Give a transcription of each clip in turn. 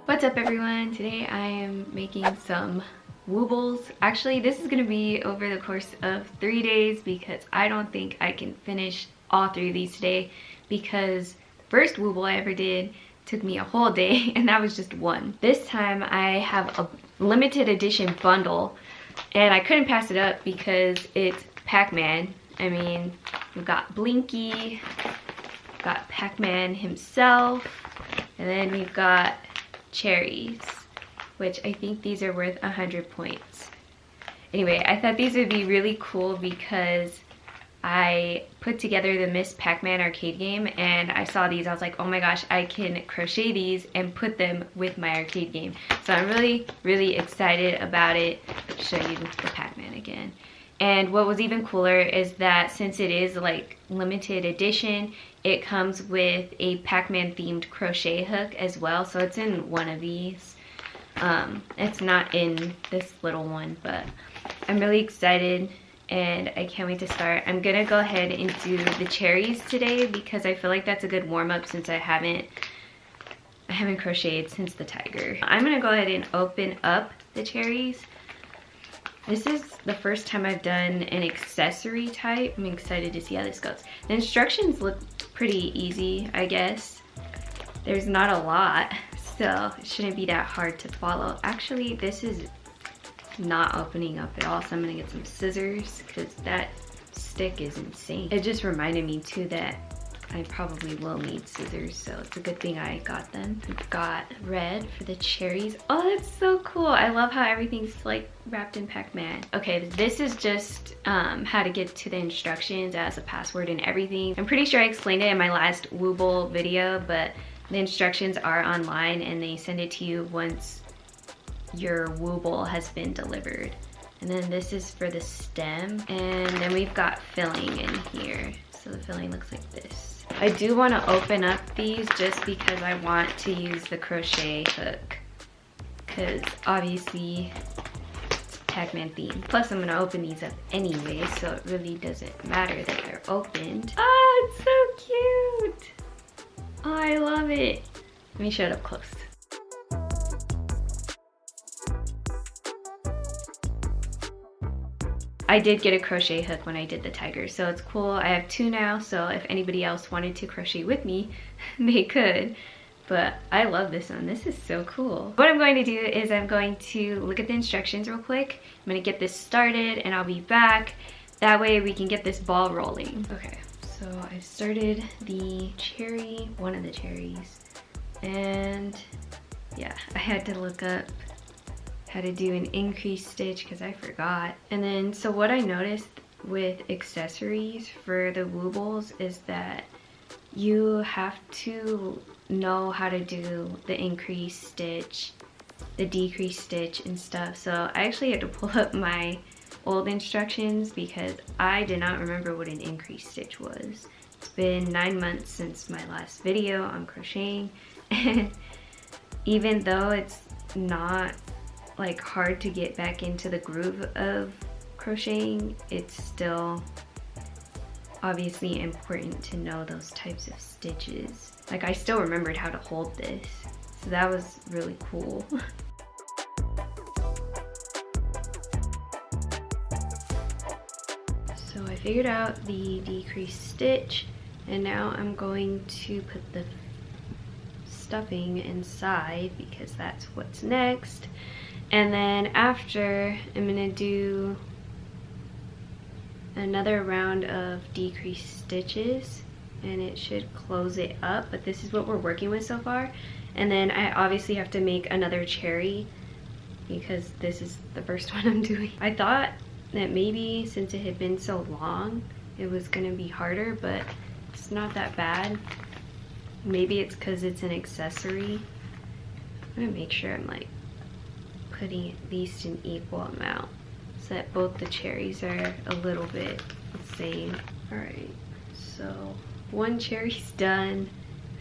What's up everyone? Today I am making some Woobles. Actually, this is going to be over the course of 3 days because I don't think I can finish all 3 of these today, because the first Wooble I ever did took me a whole day and that was just one. This time I have a limited edition bundle and I couldn't pass it up because it's Pac-Man. I mean, we've got Blinky, got Pac-Man himself, and then we've got cherries, which I think these are worth 100 points. Anyway, I thought these would be really cool because I put together the Miss Pac-Man arcade game and I saw these. I was like, oh my gosh, I can crochet these and put them with my arcade game. So I'm really excited about it. Let's show you the Pac-Man again. And what was even cooler is that since it is like limited edition, it comes with a Pac-Man themed crochet hook as well. So it's in one of these. It's not in this little one, but I'm really excited and I can't wait to start. I'm gonna go ahead and do the cherries today because I feel like that's a good warm-up since I haven't crocheted since the tiger. I'm gonna go ahead and open up the cherries. This is the first time I've done an accessory type. I'm excited to see how this goes. The instructions look pretty easy, I guess. There's not a lot, so it shouldn't be that hard to follow. Actually, this is not opening up at all, so I'm gonna get some scissors because that stick is insane. It just reminded me too that I probably will need scissors, so it's a good thing I got them. We've got red for the cherries. Oh, that's so cool. I love how everything's like wrapped in Pac-Man. Okay, this is just how to get to the instructions as a password and everything. I'm pretty sure I explained it in my last Wooble video, but the instructions are online and they send it to you once your Wooble has been delivered. And then this is for the stem, and then we've got filling in here. So the filling looks like this. I do want to open up these just because I want to use the crochet hook, because obviously it's Pac-Man theme. Plus I'm going to open these up anyway, so it really doesn't matter that they're opened. Oh, it's so cute. Oh, I love it. Let me show it up close. I did get a crochet hook when I did the tiger, so it's cool. I have 2 now, so if anybody else wanted to crochet with me, they could. But I love this one. This is so cool. What I'm going to do is I'm going to look at the instructions real quick. I'm going to get this started and I'll be back. That way we can get this ball rolling. Okay, so I started the cherry, one of the cherries. And yeah, I had to look up how to do an increased stitch because I forgot. And then, so what I noticed with accessories for the Woobles is that you have to know how to do the increased stitch, the decreased stitch and stuff. So I actually had to pull up my old instructions because I did not remember what an increased stitch was. It's been 9 months since my last video on crocheting, and even though it's not like hard to get back into the groove of crocheting, it's still obviously important to know those types of stitches. Like I still remembered how to hold this, so that was really cool. So I figured out the decreased stitch, and now I'm going to put the stuffing inside because that's what's next. And then after, I'm gonna do another round of decreased stitches and it should close it up, but this is what we're working with so far. And then I obviously have to make another cherry because this is the first one I'm doing. I thought that maybe since it had been so long, it was gonna be harder, but it's not that bad. Maybe it's because it's an accessory. I'm gonna make sure I'm like putting at least an equal amount so that both the cherries are a little bit the same. All right, so one cherry's done.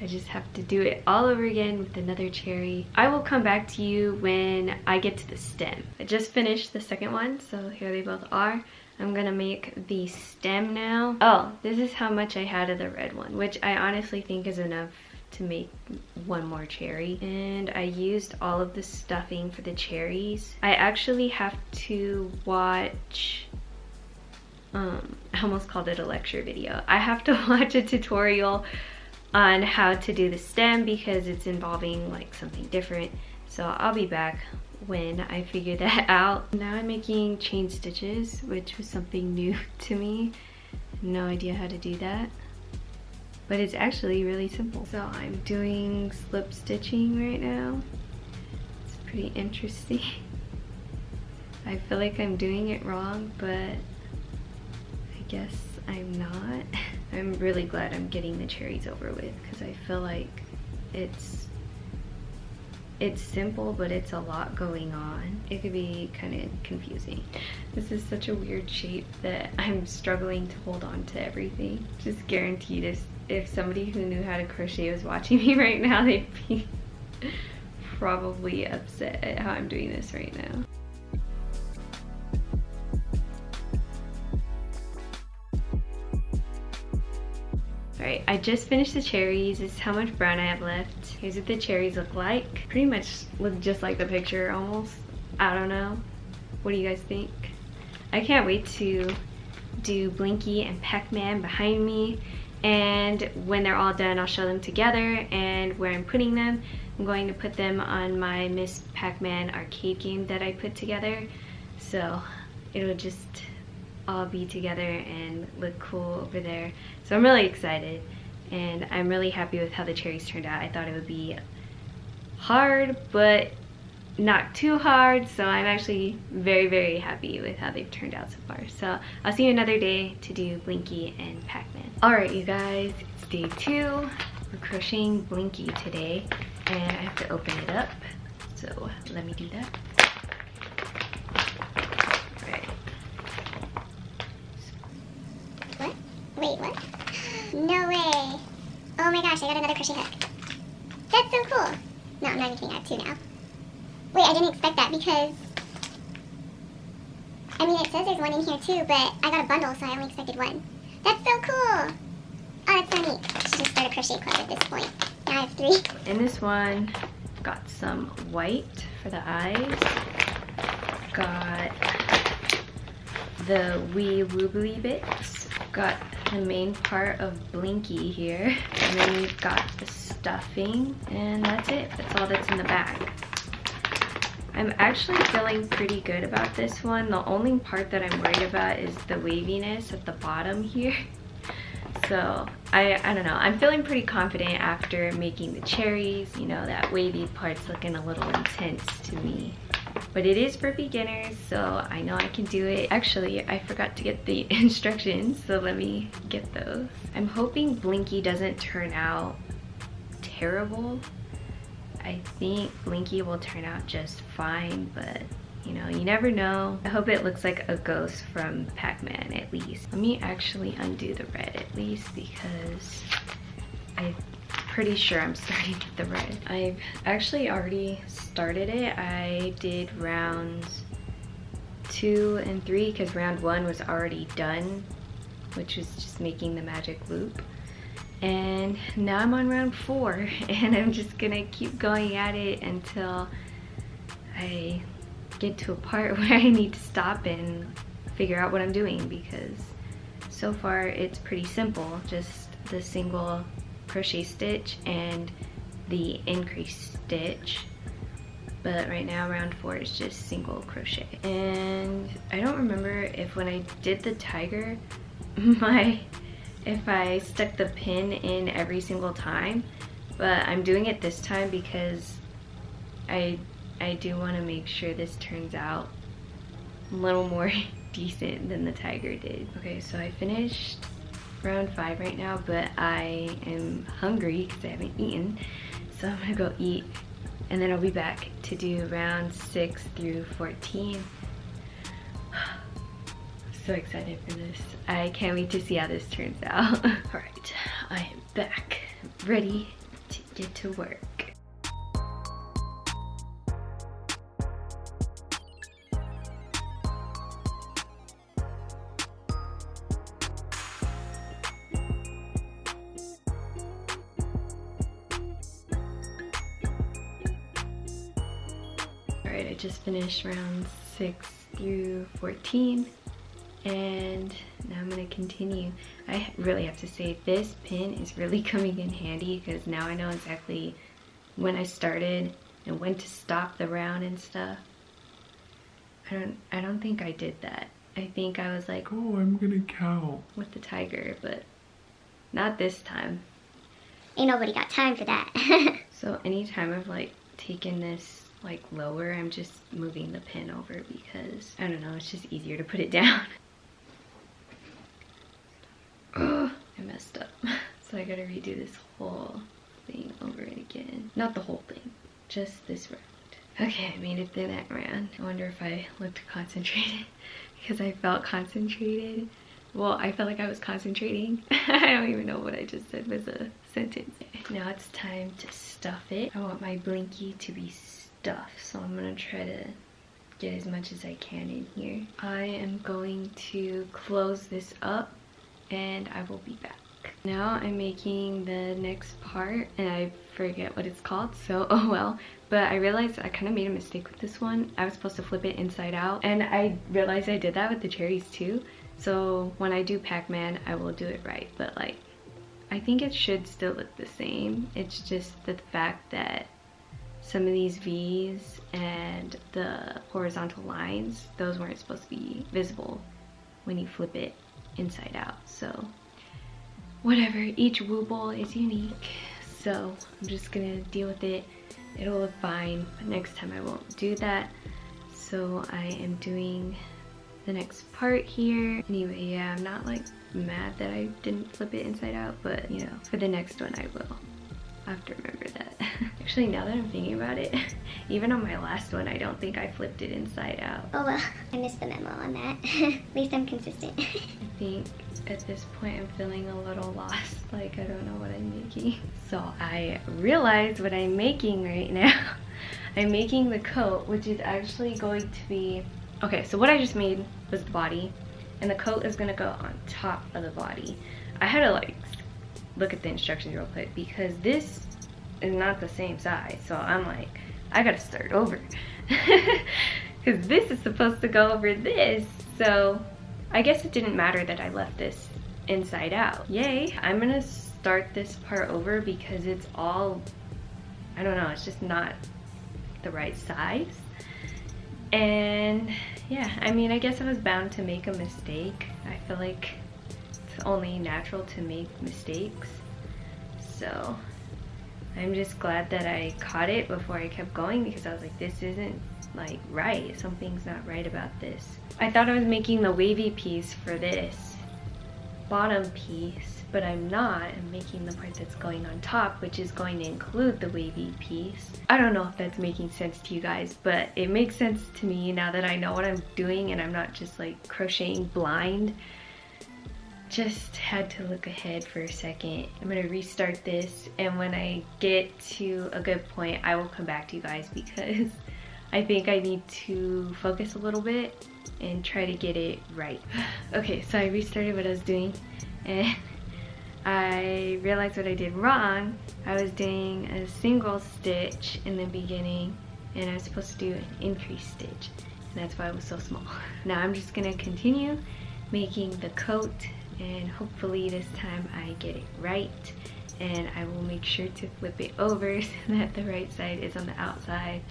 I just have to do it all over again with another cherry. I will come back to you when I get to the stem. I just finished the second one, so here they both are. I'm gonna make the stem now. Oh, this is how much I had of the red one, which I honestly think is enough to make one more cherry. And I used all of the stuffing for the cherries. I actually have to watch, I almost called it a lecture video. I have to watch a tutorial on how to do the stem because it's involving like something different. So I'll be back when I figure that out. Now I'm making chain stitches, which was something new to me. No idea how to do that, but it's actually really simple. So I'm doing slip stitching right now. It's pretty interesting. I feel like I'm doing it wrong, but I guess I'm not. I'm really glad I'm getting the cherries over with because I feel like it's simple, but it's a lot going on. It could be kind of confusing. This is such a weird shape that I'm struggling to hold on to everything. Just guaranteed if somebody who knew how to crochet was watching me right now, they'd be probably upset at how I'm doing this right now. Alright, I just finished the cherries. This is how much brown I have left. Here's what the cherries look like. Pretty much look just like the picture almost. I don't know. What do you guys think? I can't wait to do Blinky and Pac-Man behind me. And when they're all done, I'll show them together and where I'm putting them. I'm going to put them on my Miss Pac-Man arcade game that I put together. So it'll just all be together and look cool over there. So I'm really excited and I'm really happy with how the cherries turned out. I thought it would be hard, but not too hard. So I'm actually very, very happy with how they've turned out so far. So I'll see you another day to do Blinky and Pac-Man. All right, you guys, it's day 2. We're crocheting Blinky today and I have to open it up. So let me do that. Wait, what? No way. Oh my gosh, I got another crochet hook. That's so cool. No, I'm not even kidding, I have 2 now. Wait, I didn't expect that because, I mean, it says there's 1 in here too, but I got a bundle, so I only expected 1. That's so cool. Oh, that's so neat. I should just start a crochet club at this point. Now I have 3. In this one, got some white for the eyes. Got the wee woobly bits. Got the main part of Blinky here, and then we've got the stuffing, and that's it. That's all that's in the bag. I'm actually feeling pretty good about this one. The only part that I'm worried about is the waviness at the bottom here. So I don't know, I'm feeling pretty confident after making the cherries. You know, that wavy part's looking a little intense to me. But it is for beginners, so I know I can do it. Actually, I forgot to get the instructions, so let me get those. I'm hoping Blinky doesn't turn out terrible. I think Blinky will turn out just fine, but you know, you never know. I hope it looks like a ghost from Pac-Man at least. Let me actually undo the red at least because I'm pretty sure I'm starting with the red. I've actually already started it. I did rounds 2 and 3 because round 1 was already done, which was just making the magic loop. And now I'm on round 4 and I'm just gonna keep going at it until I get to a part where I need to stop and figure out what I'm doing, because so far it's pretty simple, just the single crochet stitch and the increase stitch. But right now round 4 is just single crochet. And I don't remember if when I did the tiger if I stuck the pin in every single time, but I'm doing it this time because I do want to make sure this turns out a little more decent than the tiger did. Okay, so I finished round 5 right now, but I am hungry because I haven't eaten, so I'm gonna go eat and then I'll be back to do round 6 through 14. So excited for this. I can't wait to see how this turns out. All right, I am back, ready to get to work. Alright, I just finished round 6 through 14 and now I'm gonna continue. I really have to say this pin is really coming in handy because now I know exactly when I started and when to stop the round and stuff. I don't think I did that. I think I was like, oh, I'm gonna count with the tiger, but not this time. Ain't nobody got time for that. So anytime I've like taken this like lower, I'm just moving the pin over because I don't know, it's just easier to put it down. Oh, I messed up. So I gotta redo this whole thing over again. Not the whole thing, just this round. Okay, I made it through that round. I wonder if I looked concentrated because I felt concentrated. Well, I felt like I was concentrating. I don't even know what I just said was a sentence. Now it's time to stuff it. I want my Blinky to be stuffed, so I'm gonna try to get as much as I can in here. I am going to close this up and I will be back. Now I'm making the next part and I forget what it's called, so oh well. But I realized I kind of made a mistake with this one. I was supposed to flip it inside out and I realized I did that with the cherries too. So when I do Pac-Man, I will do it right. But like, I think it should still look the same. It's just the fact that some of these V's and the horizontal lines, those weren't supposed to be visible when you flip it inside out. So whatever, each Wooble is unique. So I'm just gonna deal with it. It'll look fine, but next time I won't do that. So I am doing the next part here. Anyway, yeah, I'm not like mad that I didn't flip it inside out, but you know, for the next one I will. I have to remember that. Actually, now that I'm thinking about it, even on my last one, I don't think I flipped it inside out. Oh well, I missed the memo on that. At least I'm consistent. I think at this point I'm feeling a little lost, like I don't know what I'm making. So I realized what I'm making right now. I'm making the coat, which is actually going to be, okay, so what I just made was the body, and the coat is gonna go on top of the body. I had to like look at the instructions real quick because this is not the same size, so I'm like, I gotta start over because this is supposed to go over this. So I guess it didn't matter that I left this inside out. Yay! I'm gonna start this part over because it's all, I don't know, it's just not the right size. And yeah, I mean, I guess I was bound to make a mistake. I feel like it's only natural to make mistakes. So I'm just glad that I caught it before I kept going because I was like, this isn't like right. Something's not right about this. I thought I was making the wavy piece for this bottom piece, but I'm not. I'm making the part that's going on top, which is going to include the wavy piece. I don't know if that's making sense to you guys, but it makes sense to me now that I know what I'm doing and I'm not just like crocheting blind. Just had to look ahead for a second. I'm gonna restart this, and when I get to a good point, I will come back to you guys because I think I need to focus a little bit and try to get it right. Okay, so I restarted what I was doing and I realized what I did wrong. I was doing a single stitch in the beginning and I was supposed to do an increase stitch, and that's why it was so small. Now I'm just gonna continue making the coat, and hopefully this time I get it right, and I will make sure to flip it over so that the right side is on the outside.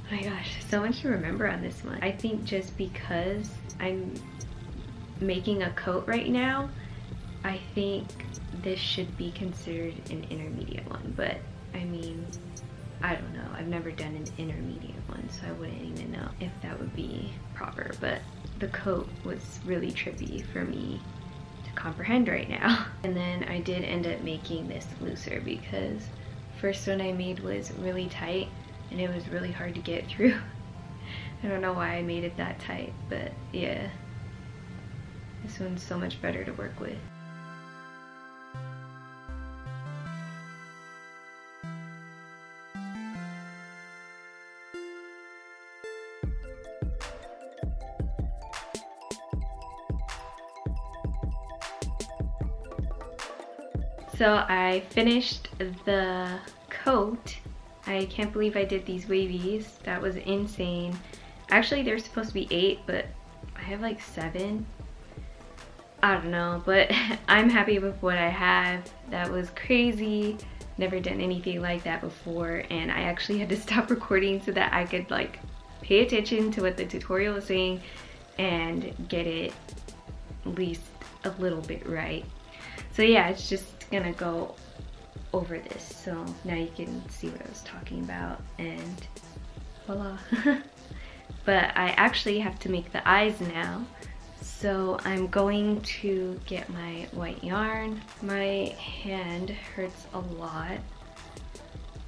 Oh my gosh, so much to remember on this one. I think just because I'm making a coat right now, I think this should be considered an intermediate one, but I mean, I don't know. I've never done an intermediate one, so I wouldn't even know if that would be proper, but the coat was really trippy for me to comprehend right now. And then I did end up making this looser because first one I made was really tight and it was really hard to get through. I don't know why I made it that tight, but yeah, this one's so much better to work with. So I finished the coat I can't believe I did these wavies. That was insane. Actually, there's supposed to be 8, but I have like 7. I don't know, but I'm happy with what I have. That was crazy. Never done anything like that before, and I actually had to stop recording so that I could like pay attention to what the tutorial is saying and get it at least a little bit right. So yeah, it's just gonna go over this, so now you can see what I was talking about, and voila. But I actually have to make the eyes now, so I'm going to get my white yarn. My hand hurts a lot,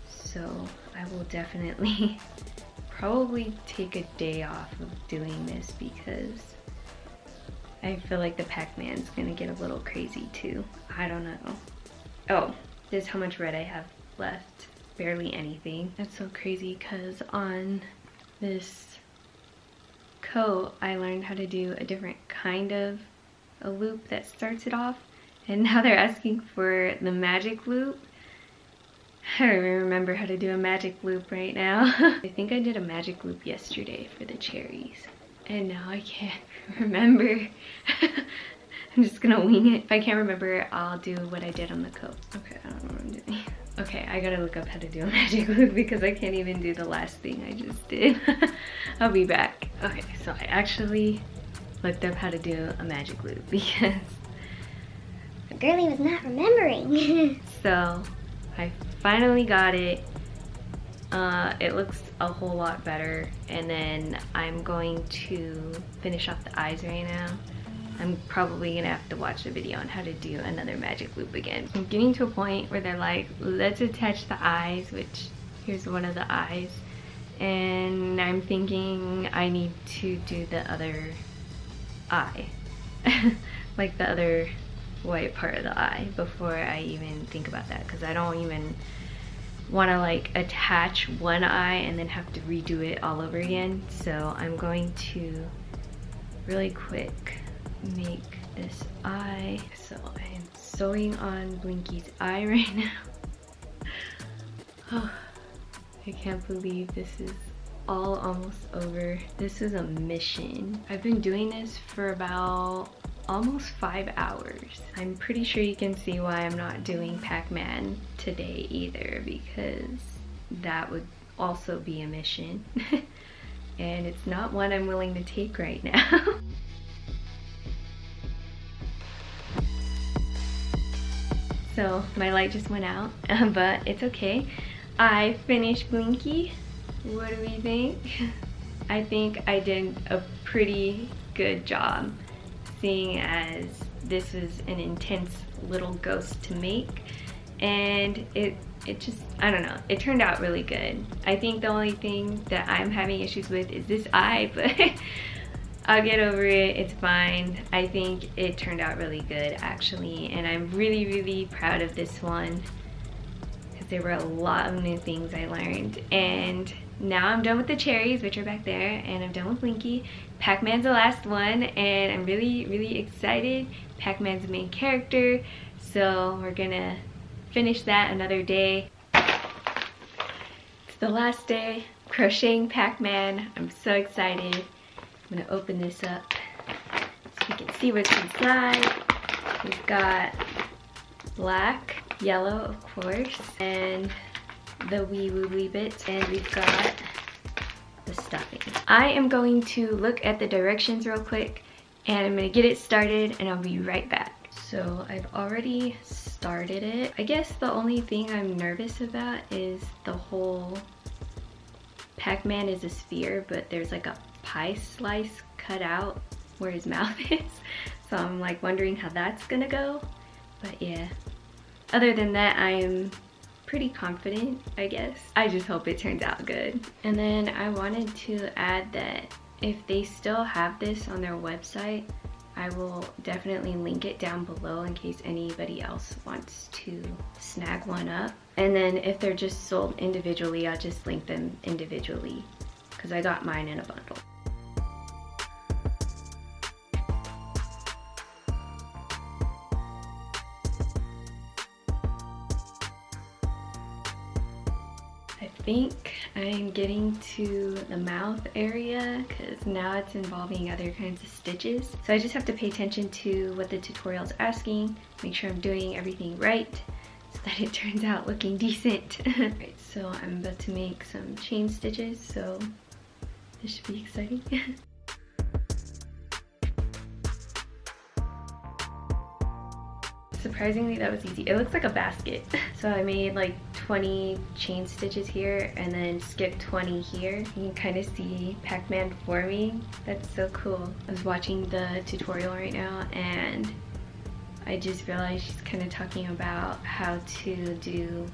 so I will definitely probably take a day off of doing this because I feel like the Pac-Man's gonna get a little crazy too. I don't know. Oh, this is how much red I have left. Barely anything. That's so crazy because on this coat I learned how to do a different kind of a loop that starts it off, and now they're asking for the magic loop. I don't even remember how to do a magic loop right now. I think I did a magic loop yesterday for the cherries, and now I can't remember. I'm just gonna wing it. If I can't remember, I'll do what I did on the coat. Okay, I don't know what I'm doing. Okay, I gotta look up how to do a magic loop because I can't even do the last thing I just did. I'll be back. Okay, so I actually looked up how to do a magic loop because Girly was not remembering. so I finally got it. It looks a whole lot better, and then I'm going to finish off the eyes right now. I'm probably gonna have to watch a video on how to do another magic loop again. I'm getting to a point where they're like, let's attach the eyes, which here's one of the eyes, and I'm thinking I need to do the other eye, like the other white part of the eye, before I even think about that, because I don't even want to like attach one eye and then have to redo it all over again. So I'm going to really quick make this eye. So I am sewing on Blinky's eye right now. Oh, I can't believe this is all almost over. This is a mission. I've been doing this for about almost 5 hours. I'm pretty sure you can see why I'm not doing Pac-Man today either, because that would also be a mission. And it's not one I'm willing to take right now. So my light just went out, but it's okay. I finished Blinky. What do we think? I think I did a pretty good job, seeing as this was an intense little ghost to make, and it just, I don't know, it turned out really good. I think the only thing that I'm having issues with is this eye, but I'll get over it, it's fine. I think it turned out really good actually, and I'm really, really proud of this one because there were a lot of new things I learned. And now I'm done with the cherries, which are back there, and I'm done with Blinky. Pac-Man's the last one, and I'm really, really excited. Pac-Man's the main character, so we're gonna finish that another day. It's the last day, crocheting Pac-Man. I'm so excited. I'm gonna open this up so we can see what's inside. We've got black, yellow, of course, and the wee woobly bits, and we've got the stuffing. I am going to look at the directions real quick, and I'm gonna get it started, and I'll be right back. So I've already started it. I guess the only thing I'm nervous about is the whole Pac-Man is a sphere, but there's like a pie slice cut out where his mouth is. So I'm like wondering how that's gonna go. But yeah, other than that, I am pretty confident, I guess. I just hope it turns out good. And then I wanted to add that if they still have this on their website, I will definitely link it down below in case anybody else wants to snag one up. And then if they're just sold individually, I'll just link them individually because I got mine in a bundle. I think I'm getting to the mouth area because now it's involving other kinds of stitches. So I just have to pay attention to what the tutorial is asking, make sure I'm doing everything right so that it turns out looking decent. Right, so I'm about to make some chain stitches, so this should be exciting. Surprisingly, that was easy. It looks like a basket. So I made like 20 chain stitches here and then skipped 20 here. You can kind of see Pac-Man forming. That's so cool. I was watching the tutorial right now and I just realized she's kind of talking about how to do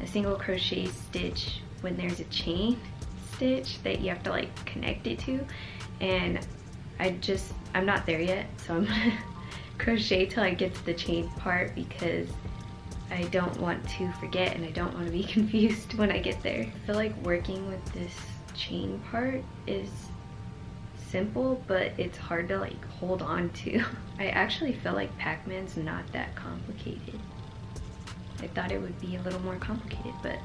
a single crochet stitch when there's a chain stitch that you have to like connect it to. And I'm not there yet, so I'm gonna crochet till I get to the chain part because I don't want to forget and I don't want to be confused when I get there. I feel like working with this chain part is simple, but it's hard to like hold on to. I actually feel like Pac-Man's not that complicated. I thought it would be a little more complicated, but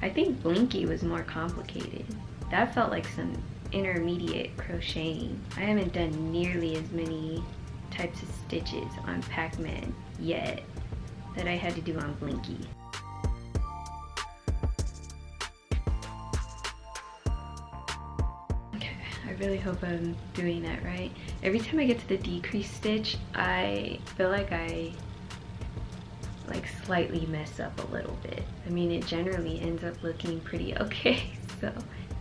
I think Blinky was more complicated. That felt like some intermediate crocheting. I haven't done nearly as many types of stitches on Pac-Man yet that I had to do on Blinky. Okay, I really hope I'm doing that right. Every time I get to the decrease stitch, I feel like I slightly mess up a little bit. I mean, it generally ends up looking pretty okay, so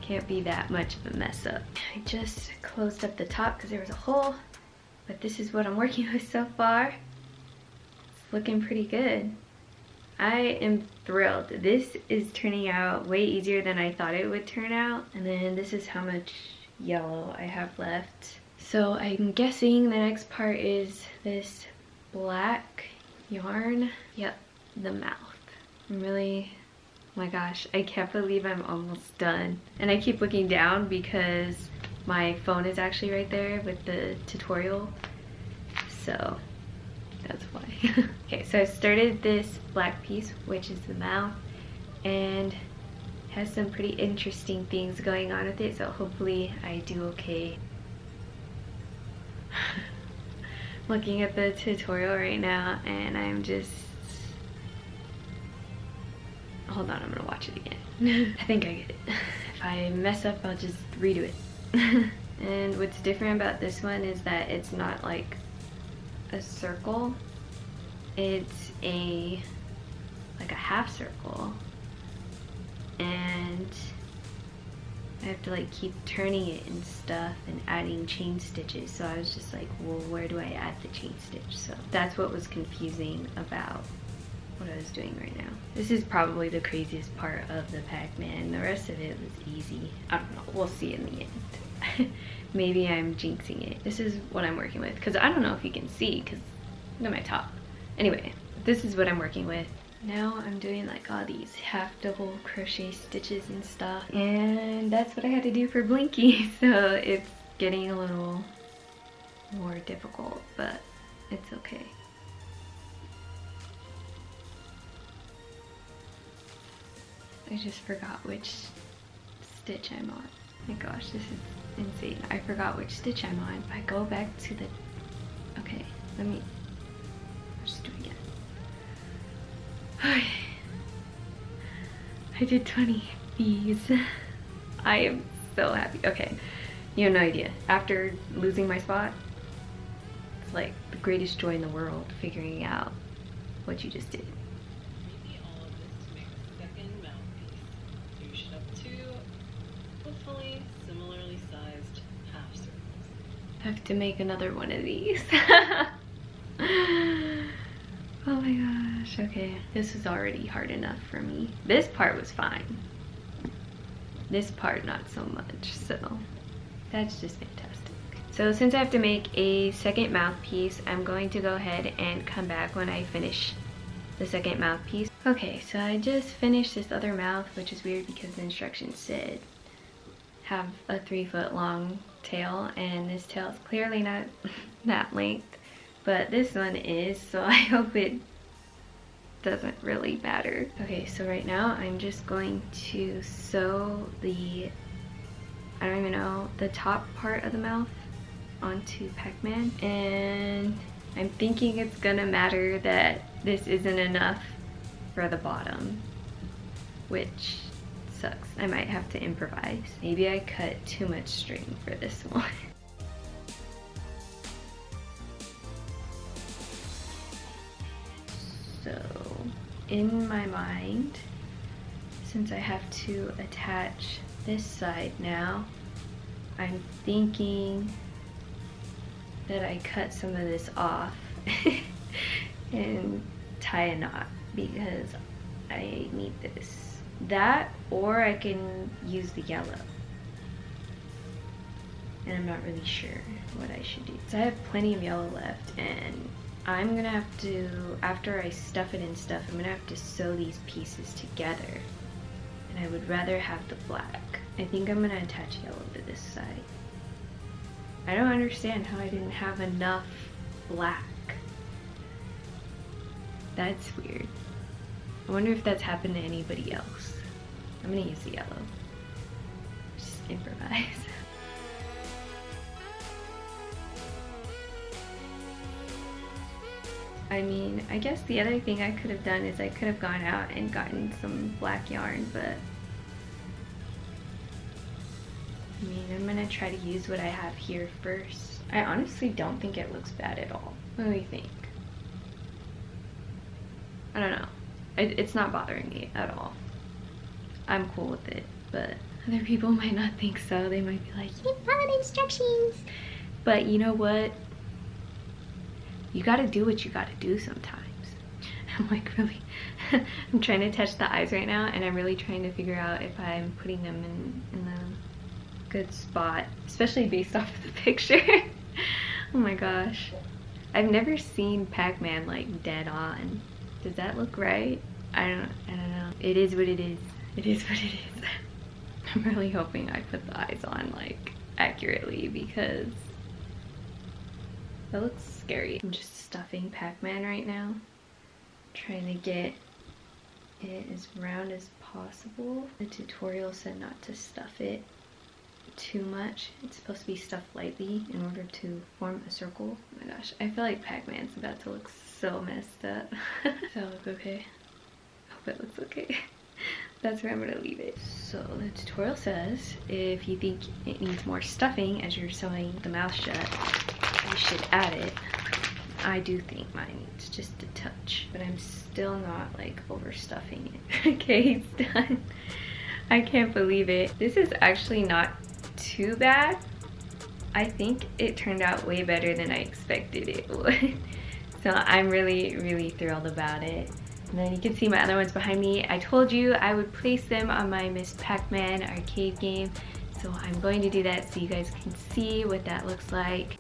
can't be that much of a mess up. I just closed up the top because there was a hole. But this is what I'm working with so far. It's looking pretty good. I am thrilled. This is turning out way easier than I thought it would turn out. And then this is how much yellow I have left. So I'm guessing the next part is this black yarn. Yep, the mouth. I'm really, oh my gosh, I can't believe I'm almost done. And I keep looking down because my phone is actually right there with the tutorial, so that's why. Okay, so I started this black piece, which is the mouth, and has some pretty interesting things going on with it, so hopefully I do okay. Looking at the tutorial right now, and I'm just... Hold on, I'm gonna watch it again. I think I get it. If I mess up, I'll just redo it. And what's different about this one is that it's not like a circle, it's like a half circle, and I have to like keep turning it and stuff and adding chain stitches. So I was just like, well, where do I add the chain stitch? So that's what was confusing about what I was doing right now. This is probably the craziest part of the Pac-Man. The rest of it was easy. I don't know, we'll see in the end. Maybe I'm jinxing it. This is what I'm working with, because I don't know if you can see, because look at my top. Anyway, this is what I'm working with. Now I'm doing like all these half double crochet stitches and stuff, and that's what I had to do for Blinky, so it's getting a little more difficult, but it's okay. I just forgot which stitch I'm on. My gosh, this is insane. I forgot which stitch I'm on. If I go back to the... Okay, I'll just do it again. Okay. I did 20 bees. I am so happy. Okay, you have no idea. After losing my spot, it's like the greatest joy in the world figuring out what you just did. Similarly sized half circles. I have to make another one of these. Oh my gosh, okay. This was already hard enough for me. This part was fine. This part not so much, so that's just fantastic. So since I have to make a second mouthpiece, I'm going to go ahead and come back when I finish the second mouthpiece. Okay, so I just finished this other mouth, which is weird because the instructions said have a 3-foot long tail, and this tail is clearly not that length, but this one is, so I hope it doesn't really matter. Okay, so right now I'm just going to sew the, I don't even know, the top part of the mouth onto Pac-Man. And I'm thinking it's gonna matter that this isn't enough for the bottom, which sucks. I might have to improvise. Maybe I cut too much string for this one. So in my mind, since I have to attach this side now, I'm thinking that I cut some of this off and tie a knot because I need this. That, or I can use the yellow. And I'm not really sure what I should do. So I have plenty of yellow left, and I'm gonna have to, after I stuff it in stuff, I'm gonna have to sew these pieces together. And I would rather have the black. I think I'm gonna attach yellow to this side. I don't understand how I didn't have enough black. That's weird. I wonder if that's happened to anybody else. I'm gonna use the yellow. Just improvise. I mean, I guess the other thing I could have done is I could have gone out and gotten some black yarn, but I mean, I'm gonna try to use what I have here first. I honestly don't think it looks bad at all. What do you think? I don't know. It's not bothering me at all. I'm cool with it, but other people might not think so. They might be like, You didn't follow the instructions. but you know what? You gotta do what you gotta do sometimes. I'm like really, I'm trying to touch the eyes right now, and I'm really trying to figure out if I'm putting them in the good spot, especially based off of the picture. Oh my gosh. I've never seen Pac-Man like dead on. Does that look right? I don't know. It is what it is. It is what it is. I'm really hoping I put the eyes on like accurately because that looks scary. I'm just stuffing Pac-Man right now. Trying to get it as round as possible. The tutorial said not to stuff it too much. It's supposed to be stuffed lightly in order to form a circle. Oh my gosh, I feel like Pac-Man's about to look so messed up. Does that look okay? I hope it looks okay. That's where I'm gonna leave it. So the tutorial says if you think it needs more stuffing as you're sewing the mouth shut, you should add it. I do think mine needs just a touch, but I'm still not like overstuffing it. Okay, it's done. I can't believe it. This is actually not too bad. I think it turned out way better than I expected it would. So I'm really, really thrilled about it. And then you can see my other ones behind me. I told you I would place them on my Miss Pac-Man arcade game. So I'm going to do that so you guys can see what that looks like.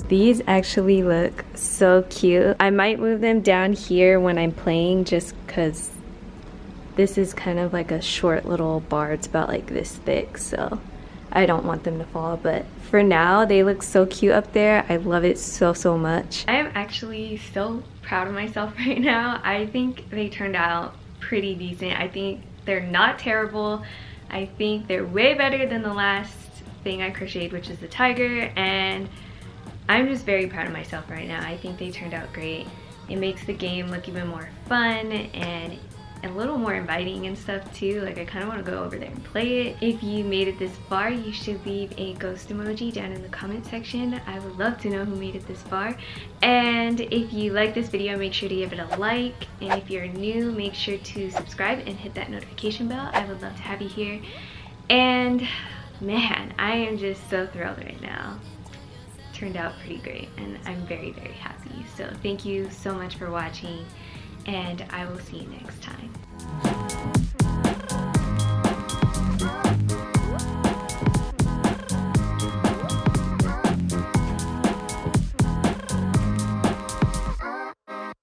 These actually look so cute. I might move them down here when I'm playing just because this is kind of like a short little bar. It's about like this thick, so I don't want them to fall. But for now, they look so cute up there. I love it so, so much. I am actually so proud of myself right now. I think they turned out pretty decent. I think they're not terrible. I think they're way better than the last thing I crocheted, which is the tiger, and I'm just very proud of myself right now. I think they turned out great. It makes the game look even more fun and a little more inviting and stuff too. Like I kind of want to go over there and play it. If you made it this far, you should leave a ghost emoji down in the comment section. I would love to know who made it this far. And if you like this video, make sure to give it a like. And if you're new, make sure to subscribe and hit that notification bell. I would love to have you here. And man, I am just so thrilled right now. Turned out pretty great, and I'm very, very happy. So thank you so much for watching, and I will see you next time.